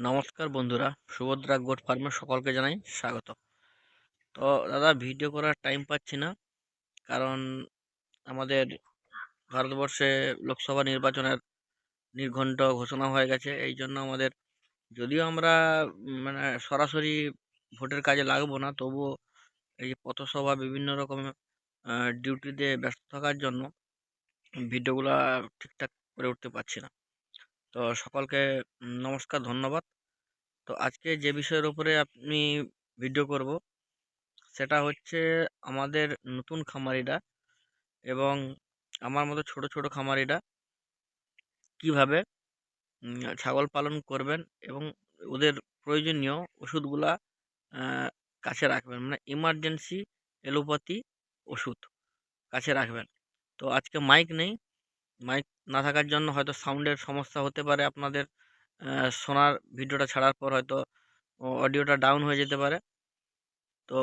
নমস্কার বন্ধুরা, সুভদ্রা গোট ফার্মে সকলকে জানাই স্বাগত। তো দাদা, ভিডিও করার টাইম পাচ্ছি না, কারণ আমাদের ভারতবর্ষে লোকসভা নির্বাচনের নির্ঘণ্ট ঘোষণা হয়ে গেছে। এই জন্য আমাদের, যদিও আমরা মানে সরাসরি ভোটের কাজে লাগবো না, তবুও এই যে পথসভা বিভিন্ন রকম ডিউটিতে ব্যস্ত থাকার জন্য ভিডিওগুলা ঠিকঠাক করে উঠতে পারছি না। তো সকলকে নমস্কার, ধন্যবাদ। তো আজকে যে বিষয়ের উপরে আপনি ভিডিও করব, সেটা হচ্ছে আমাদের নতুন খামারিরা এবং আমার মতো ছোট ছোট খামারিরা কিভাবে ছাগল পালন করবেন এবং ওদের প্রয়োজনীয় ওষুধগুলা আহ, কাছে রাখবেন, মানে ইমার্জেন্সি এলোপ্যাথি ওষুধ কাছে রাখবেন। তো আজকে মাইক নেই, মাইক না থাকার জন্য হয়তো সাউন্ডের সমস্যা হতে পারে আপনাদের। শোনার ভিডিওটা ছাড়ার পর হয়তো অডিওটা ডাউন হয়ে যেতে পারে। তো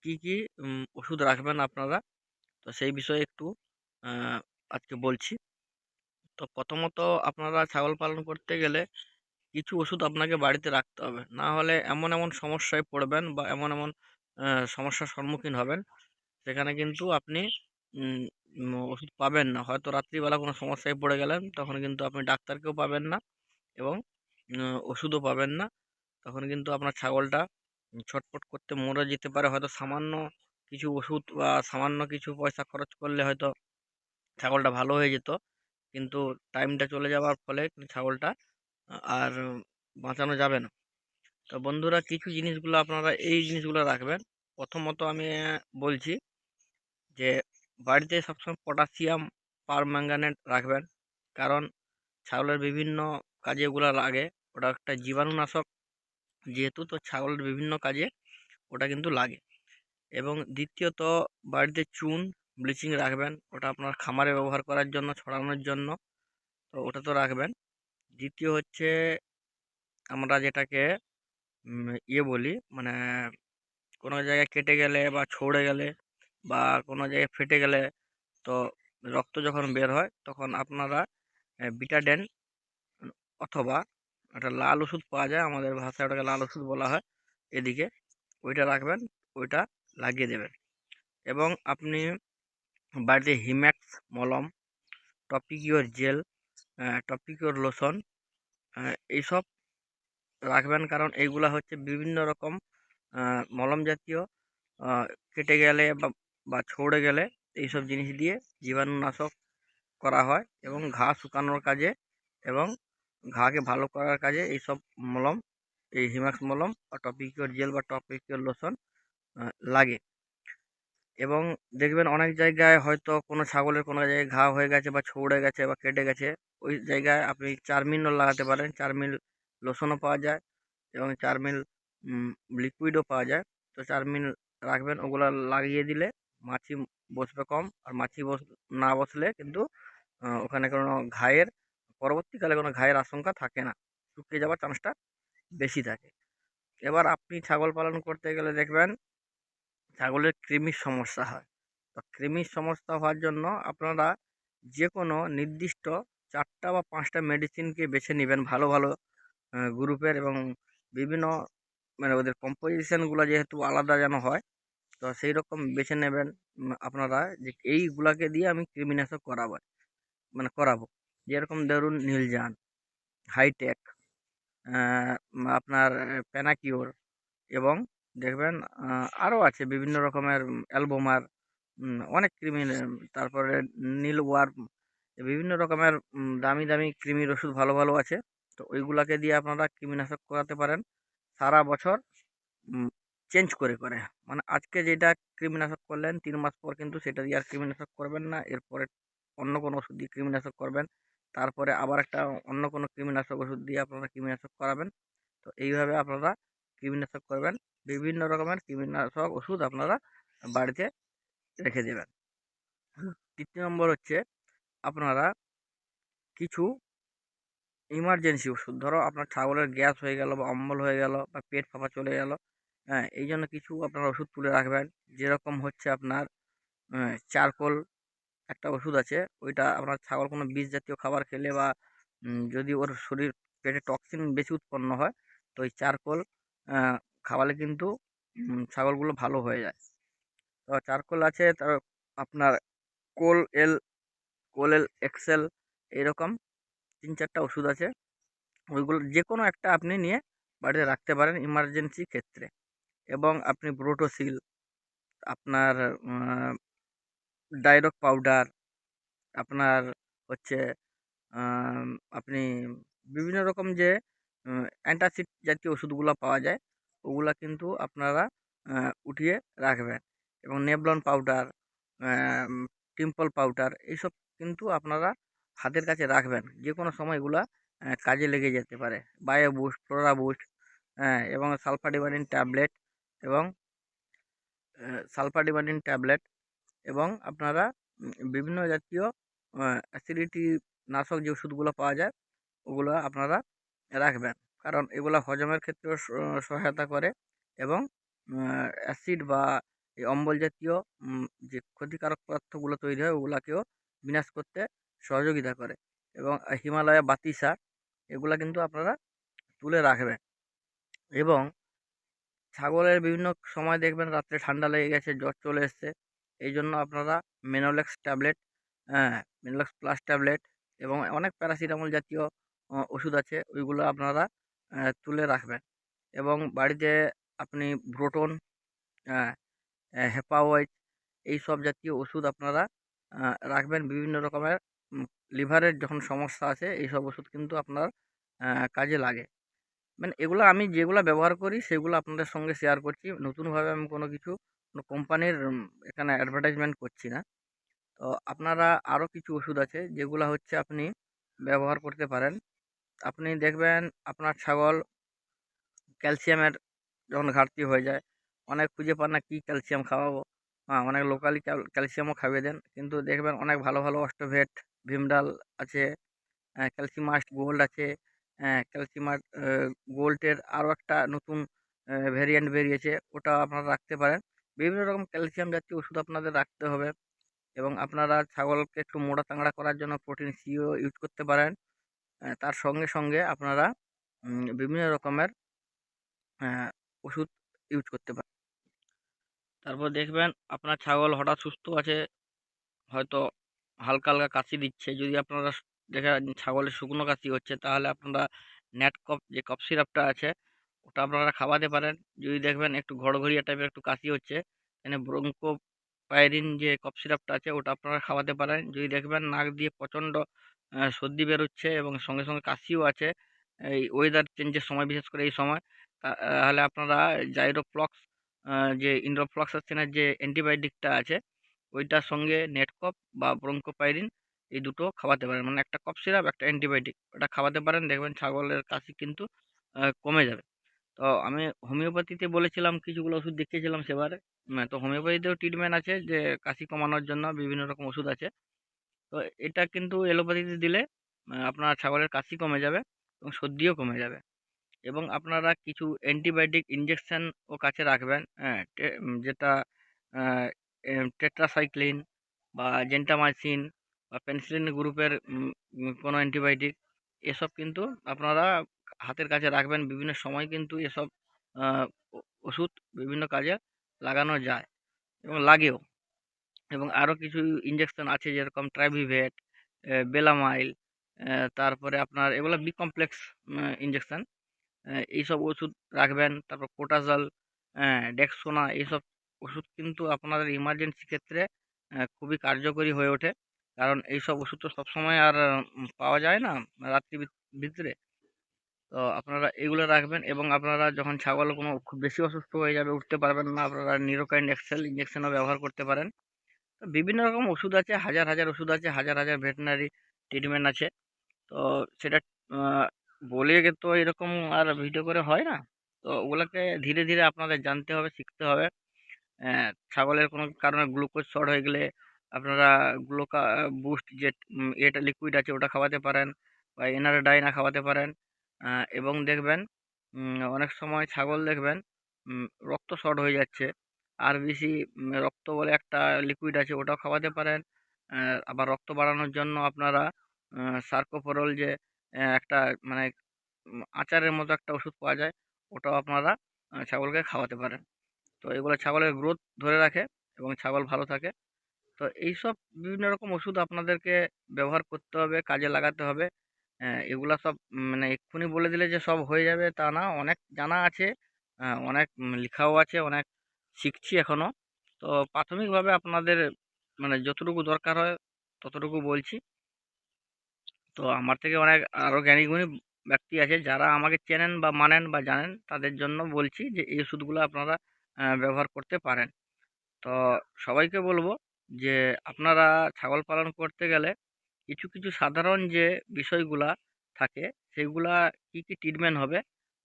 কি কি ওষুধ রাখবেন আপনারা, তো সেই বিষয়ে একটু আহ, আজকে বলছি। তো প্রথমত, আপনারা ছাগল পালন করতে গেলে কিছু ওষুধ আপনাকে বাড়িতে রাখতে হবে, না হলে এমন এমন সমস্যায় পড়বেন বা এমন এমন সমস্যার সম্মুখীন হবেন, সেখানে কিন্তু আপনি ওষুধ পাবেন না। হয়তো রাত্রিবেলা কোনো সমস্যায় পড়ে গেলেন, তখন কিন্তু আপনি ডাক্তারকেও পাবেন না এবং ওষুধও পাবেন না। তখন কিন্তু আপনার ছাগলটা ছটফট করতে মরে যেতে পারে। হয়তো সামান্য কিছু ওষুধ বা সামান্য কিছু পয়সা খরচ করলে হয়তো ছাগলটা ভালো হয়ে যেত, কিন্তু টাইমটা চলে যাওয়ার ফলে কিন্তু ছাগলটা আর বাঁচানো যাবে না। তো বন্ধুরা, কিছু জিনিসগুলো আপনারা এই জিনিসগুলো রাখবেন। প্রথমত আমি বলছি যে বাড়িতে সবসময় পটাশিয়াম পারম্যাঙ্গানেট রাখবেন, কারণ ছাগলের বিভিন্ন কাজে ওগুলো লাগে। ওটা একটা জীবাণুনাশক যেহেতু, তো ছাগলের বিভিন্ন কাজে ওটা কিন্তু লাগে। এবং দ্বিতীয়ত, বাড়িতে চুন ব্লিচিং রাখবেন, ওটা আপনার খামারে ব্যবহার করার জন্য, ছড়ানোর জন্য, তো ওটা তো রাখবেন। দ্বিতীয় হচ্ছে আমরা যেটাকে বলি, মানে কোনো জায়গায় কেটে গেলে বা ছড়ে গেলে বা কোনো জায়গায় ফেটে গেলে, তো রক্ত যখন বের হয় তখন আপনারা বিটাডেন অথবা একটা লাল ওষুধ পাওয়া যায়, আমাদের ভাষায় ওটাকে লাল ওষুধ বলা হয় এদিকে, ওইটা রাখবেন, ওইটা লাগিয়ে দেবেন। এবং আপনি বাড়িতে হিম্যাক্স মলম, টপিকিওর জেল, টপিকিওর লোশন, এইসব রাখবেন, কারণ এইগুলা হচ্ছে বিভিন্ন রকম মলম জাতীয়, কেটে গেলে বা ছড়ে গেলে এইসব জিনিস দিয়ে জীবাণুনাশক করা হয় এবং ঘা শুকানোর কাজে এবং ঘাকে ভালো করার কাজে এইসব মলম, এই হিমাক্স মলম বা টপিকিওর জেল বা টপিকিওর লোশন লাগে। এবং দেখবেন অনেক জায়গায় হয়তো কোনো ছাগলের কোনো জায়গায় ঘা হয়ে গেছে বা ছড়ে গেছে বা কেটে গেছে, ওই জায়গায় আপনি চারমিনও লাগাতে পারেন। চারমিল লোশনও পাওয়া যায় এবং চারমিল লিকুইডও পাওয়া যায়। তো চারমিল রাখবেন, ওগুলো লাগিয়ে দিলে মাছি বসবে কম, আর মাছি না বসলে কিন্তু ওখানে কোনো ঘায়ের, পরবর্তীকালে কোনো ঘায়ের আশঙ্কা থাকে না, শুকিয়ে যাওয়ার চান্সটা বেশি থাকে। এবার আপনি ছাগল পালন করতে গেলে দেখবেন ছাগলের কৃমির সমস্যা হয়। তো কৃমির সমস্যা হওয়ার জন্য আপনারা যে কোনো নির্দিষ্ট 4টা বা 5টা মেডিসিনকে বেছে নেবেন, ভালো ভালো গ্রুপের, এবং বিভিন্ন, মানে ওদের কম্পোজিশনগুলো যেহেতু আলাদা যেন হয়, তো সেই রকম বেছে নেবেন আপনারা, যে এইগুলাকে দিয়ে আমি কৃমিনাশক করাবো, মানে করাবো। যেরকম ধরুন নীলজান, হাইটেক, আপনার প্যানাকিওর, এবং দেখবেন আরও আছে বিভিন্ন রকমের অ্যালবোমার, অনেক কৃমির, তারপরে নীল ওয়ার্ম, বিভিন্ন রকমের দামি দামি কৃমির ওষুধ ভালো ভালো আছে। তো ওইগুলাকে দিয়ে আপনারা কৃমিনাশক করাতে পারেন সারা বছর, চেঞ্জ করে করে। মানে আজকে যেটা কৃমিনাশক করলেন, 3 মাস পর কিন্তু সেটা দিয়ে আর কৃমিনাশক করবেন না, এরপরে অন্য কোনো ওষুধ দিয়ে কৃমিনাশক করবেন, তারপরে আবার একটা অন্য কোনো কৃমিনাশক ওষুধ দিয়ে আপনারা কৃমিনাশক করাবেন। তো এইভাবে আপনারা কৃমিনাশক করবেন, বিভিন্ন রকমের কৃমিনাশক ওষুধ আপনারা বাড়িতে রেখে দেবেন। 3 নম্বর হচ্ছে আপনারা কিছু ইমার্জেন্সি ওষুধ, ধরো আপনার ছাগলের গ্যাস হয়ে গেল বা অম্বল হয়ে গেল বা পেট ফাঁপা চলে গেল, হ্যাঁ, এই জন্য কিছু আপনারা ওষুধ তুলে রাখবেন। যেরকম হচ্ছে আপনার চারকোল একটা ওষুধ আছে, ওইটা আপনার ছাগল কোনো বিষ জাতীয় খাবার খেলে বা যদি ওর শরীর পেটে টক্সিন বেশি উৎপন্ন হয়। তো এই চারকোল খাওয়ালে কিন্তু ছাগলগুলো ভালো হয়ে যায়। তো চারকোল আছে, তার আপনার কোল এল, কোল এল এক্সেল, এরকম 3-4টা ওষুধ আছে। ওইগুলো যে কোনো একটা আপনি নিয়ে বাড়িতে রাখতে পারেন ইমার্জেন্সি ক্ষেত্রে। এবং আপনি ব্রোটোসিল, আপনার ডাইরক পাউডার, আপনার হচ্ছে আম আপনি বিভিন্ন রকম যে অ্যান্টাসিড জাতীয় ওষুধগুলা পাওয়া যায়, ওগুলা কিন্তু আপনারা আ উঠিয়ে রাখবেন। এবং নেভলন পাউডার, অ্যাম টিম্পল পাউডার, এইসব কিন্তু আপনারা হাতের কাছে রাখবেন। যেকোনো সময় এগুলা কাজে লেগে যেতে পারে। বায়ো বুস্ট, ফ্লোরা বুস্ট, এবং সালফাডিভাইডিন ট্যাবলেট, এবং সালফাডিভাইডিন ট্যাবলেট, এবং আপনারা বিভিন্ন জাতীয় অ্যাসিডিটি নাশক যে ওষুধগুলো পাওয়া যায়, ওগুলো আপনারা রাখবেন। কারণ এগুলা হজমের ক্ষেত্রেও সহায়তা করে, এবং অ্যাসিড বা এই অম্বল জাতীয় যে ক্ষতিকারক পদার্থগুলো তৈরি হয়, ওগুলাকেও বিনাশ করতে সহযোগিতা করে। এবং হিমালয়া বাতিসা, এগুলা কিন্তু আপনারা তুলে রাখবেন। এবং ছাগলের বিভিন্ন সময় দেখবেন রাত্রে ঠান্ডা লেগে গেছে, জ্বর চলে এসছে। এই জন্য আপনারা মেনোলেক্স ট্যাবলেট, হ্যাঁ, মেনোলেক্স প্লাস ট্যাবলেট, এবং অনেক প্যারাসিটামল জাতীয় ওষুধ আছে, ওইগুলো আপনারা তুলে রাখবেন। এবং বাড়িতে আপনি ব্রোটন, হ্যাঁ, হেপাওয়াইট, এইসব জাতীয় ওষুধ আপনারা রাখবেন। বিভিন্ন রকমের লিভারের যখন সমস্যা আছে, এইসব ওষুধ কিন্তু আপনার কাজে লাগে। মানে এগুলো আমি যেগুলা ব্যবহার করি সেগুলো আপনাদের সঙ্গে শেয়ার করছি। নতুনভাবে আমি কোনো কিছু, কোনো কোম্পানির এখানে অ্যাডভার্টাইজমেন্ট করছি না। তো আপনারা আরও কিছু ওষুধ আছে যেগুলা হচ্ছে আপনি ব্যবহার করতে পারেন। আপনি দেখবেন আপনার ছাগল ক্যালসিয়ামের যখন ঘাটতি হয়ে যায়, অনেক খুঁজে পান না কী ক্যালসিয়াম খাওয়াবো। অনেক লোকালি ক্যালসিয়ামও খাইয়ে দেন। কিন্তু দেখবেন অনেক ভালো, ভালো অস্টোভেট, ভিমডাল আছে, ক্যালসিমাস্ট গোল্ড আছে, ক্যালসিমার্ট গোল্ডের আরও একটা নতুন ভেরিয়েন্ট বেরিয়েছে, ওটা আপনারা রাখতে পারেন। বিভিন্ন রকম ক্যালসিয়াম জাতীয় ওষুধ আপনাদের রাখতে হবে। এবং আপনারা ছাগলকে একটু মোটা তাগড়া করার জন্য প্রোটিন সিও ইউজ করতে পারেন। তার সঙ্গে, সঙ্গে আপনারা বিভিন্ন রকমের অ্যা ওষুধ ইউজ করতে পারেন। তারপর দেখবেন আপনার ছাগল হঠাৎ সুস্থ আছে, হয়তো হালকা, হালকা কাশি দিচ্ছে। যদি আপনারা দেখেন ছাগলের শুকনো কাশি হচ্ছে, তাহলে আপনারা ন্যাটকপ যে কফ সিরাপটা আছে, ওটা আপনারা খাওয়াতে পারেন। যদি দেখবেন একটু ঘড়ঘড়িয়া টাইপের একটু কাশি হচ্ছে, এখানে ব্রোঙ্কো পাইরিন যে কফ সিরাপটা আছে, ওটা আপনারা খাওয়াতে পারেন। যদি দেখবেন নাক দিয়ে প্রচণ্ড সর্দি বেরোচ্ছে এবং সঙ্গে, সঙ্গে কাশিও আছে, এই ওয়েদার চেঞ্জের সময়, বিশেষ করে এই সময়, তাহলে আপনারা জাইরোফ্লক্স, যে ইন্ডোফ্লক্সাসিনের যে অ্যান্টিবায়োটিকটা আছে, ওইটার সঙ্গে নেটকপ বা ব্রোঙ্কোপাইরিন, এই দুটো খাওয়াতে পারেন। মানে একটা কফ সিরাপ, একটা অ্যান্টিবায়োটিক, ওটা খাওয়াতে পারেন। দেখবেন ছাগলের কাশি কিন্তু কমে যাবে। তো আমি হোমিওপ্যাথিতে বলেছিলাম, কিছুগুলো ওষুধ দেখিয়েছিলাম সেবারে। তো হোমিওপ্যাথিতেও ট্রিটমেন্ট আছে, যে কাশি কমানোর জন্য বিভিন্ন রকম ওষুধ আছে। তো এটা কিন্তু এলোপ্যাথিতে দিলে আপনার ছাগলের কাশি কমে যাবে এবং সর্দিও কমে যাবে। এবং আপনারা কিছু অ্যান্টিবায়োটিক ইনজেকশনও কাছে রাখবেন, হ্যাঁ, যেটা টেট্রাসাইক্লিন বা জেন্টামাইসিন বা পেনিসিলিন গ্রুপের কোনো অ্যান্টিবায়োটিক, এসব কিন্তু আপনারা হাতের কাছে রাখবেন। বিভিন্ন সময় কিন্তু এসব ওষুধ বিভিন্ন কাজে লাগানো যায় এবং লাগেও। এবং আরও কিছু ইনজেকশন আছে, যেরকম ট্রাইভিভেট, বেলামাইল, তারপরে আপনার এগুলো বি কমপ্লেক্স ইনজেকশন, এইসব ওষুধ রাখবেন। তারপর পোটাজল, ডেক্সোনা, এইসব ওষুধ কিন্তু আপনাদের ইমার্জেন্সি ক্ষেত্রে খুবই কার্যকরী হয়ে ওঠে। কারণ এইসব ওষুধ তো সবসময় আর পাওয়া যায় না রাত্রির ভিতরে। তো আপনারা এগুলো রাখবেন। এবং আপনারা যখন ছাগল কোনো খুব বেশি অসুস্থ হয়ে যাবে, উঠতে পারবেন না, আপনারা নিউরোকাইন এক্সেল ইনজেকশনও ব্যবহার করতে পারেন। তো বিভিন্ন রকম ওষুধ আছে, হাজার, হাজার ওষুধ আছে, হাজার, হাজার ভেটেরিনারি ট্রিটমেন্ট আছে। তো সেটা আ বলে তো এরকম আর ভিডিও করে হয় না। তো ওগুলাকে ধীরে, ধীরে আপনাদের জানতে হবে, শিখতে হবে। ছাগলের কোনো কারণে গ্লুকোজ শর্ট হয়ে গেলে আপনারা গ্লুকা বুস্ট যে ইয়েটা লিকুইড আছে, ওটা খাওয়াতে পারেন, বা এনারডাইনা খাওয়াতে পারেন। আ এবং দেখবেন অনেক সময় ছাগল দেখবেন উম রক্ত শর্ট হয়ে যাচ্ছে। আরবিসি রক্ত বলে একটা লিকুইড আছে, ওটাও খাওয়াতে পারেন। আবার রক্ত বাড়ানোর জন্য আপনারা সার্কোপোরল যে একটা মানে আচারের মতো একটা ওষুধ পাওয়া যায়, ওটাও আপনারা ছাগলকে খাওয়াতে পারেন। তো এগুলো ছাগলের গ্রোথ ধরে রাখে এবং ছাগল ভালো থাকে। তো এইসব বিভিন্ন রকম ওষুধ আপনাদেরকে ব্যবহার করতে হবে, কাজে লাগাতে হবে। এগুলা সব মানে এক্ষুনি বলে দিলে যে সব হয়ে যাবে তা না, অনেক জানা আছে, অনেক লেখাও আছে, অনেক শিখছি এখনো। তো প্রাথমিকভাবে আপনাদের মানে যতটুকু দরকার হয় ততটুকু বলছি। তো আমার থেকে অনেক আরও জ্ঞানী গুণী ব্যক্তি আছে যারা আমাকে চেনেন বা মানেন বা জানেন, তাদের জন্য বলছি যে এই ওষুধগুলো আপনারা ব্যবহার করতে পারেন। তো সবাইকে বলবো যে আপনারা ছাগল পালন করতে গেলে কিছু কিছু সাধারণ যে বিষয়গুলা থাকে সেইগুলা কি কি ট্রিটমেন্ট হবে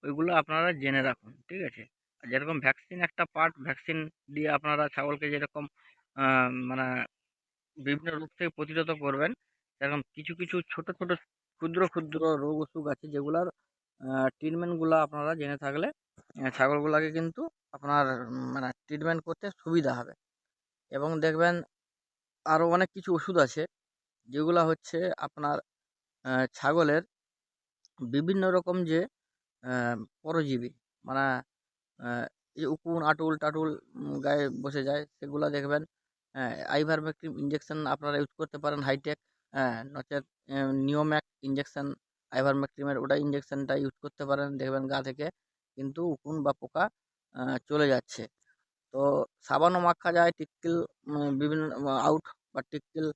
ওইগুলো আপনারা জেনে রাখুন, ঠিক আছে? আর যেরকম ভ্যাকসিন একটা পার্ট, ভ্যাকসিন দিয়ে আপনারা ছাগলকে যেরকম মানে বিভিন্ন রোগ থেকে প্রতিরোধ করবেন, সেরকম কিছু কিছু ছোট ছোট ক্ষুদ্র ক্ষুদ্র রোগ অসুখ আছে যেগুলার ট্রিটমেন্টগুলো আপনারা জেনে থাকলে ছাগলগুলাকে কিন্তু আপনার মানে ট্রিটমেন্ট করতে সুবিধা হবে। এবং দেখবেন আরও অনেক কিছু ওষুধ আছে যেগুলা হচ্ছে আপনার ছাগলের বিভিন্ন রকম যে পরজীবী, মানে এই যে উকুন, আঁটুল-টাটুল গায়ে বসে যায় সেগুলা দেখবেন আইভারমেকটিন ইনজেকশন আপনারা ইউজ করতে পারেন হাইটেক, নচেৎ নিওম্যাক ইনজেকশন আইভারমেকটিনের ওটা ইনজেকশনটা ইউজ করতে পারেন। দেখবেন গা থেকে কিন্তু উকুন বা পোকা চলে যাচ্ছে। তো সাবানও মাখা যায়, টিক্কিল বিভিন্ন আউট বা টিক্কিল,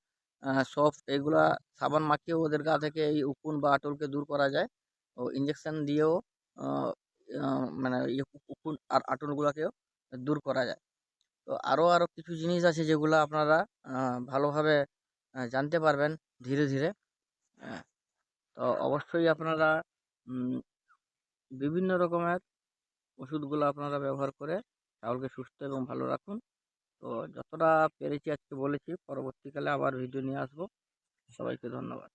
সোপ এগুলা সাবান মাখিয়েও ওদের গা থেকে এই উকুন বা আঁটুলকে দূর করা যায়। ও ইনজেকশন দিয়েও আ আ মানে উকুন আর আঁটুলগুলাকেও দূর করা যায়। তো আরও কিছু জিনিস আছে যেগুলা আপনারা আ ভালোভাবে জানতে পারবেন ধীরে, ধীরে। হ্যাঁ, তো অবশ্যই আপনারা উম বিভিন্ন রকমের ওষুধগুলো আপনারা ব্যবহার করে ছাগলকে সুস্থ এবং ভালো রাখুন। তো যতটা পেরেছি আজকে বলেছি, পরবর্তীকালে আবার ভিডিও নিয়ে আসবো। সবাইকে ধন্যবাদ।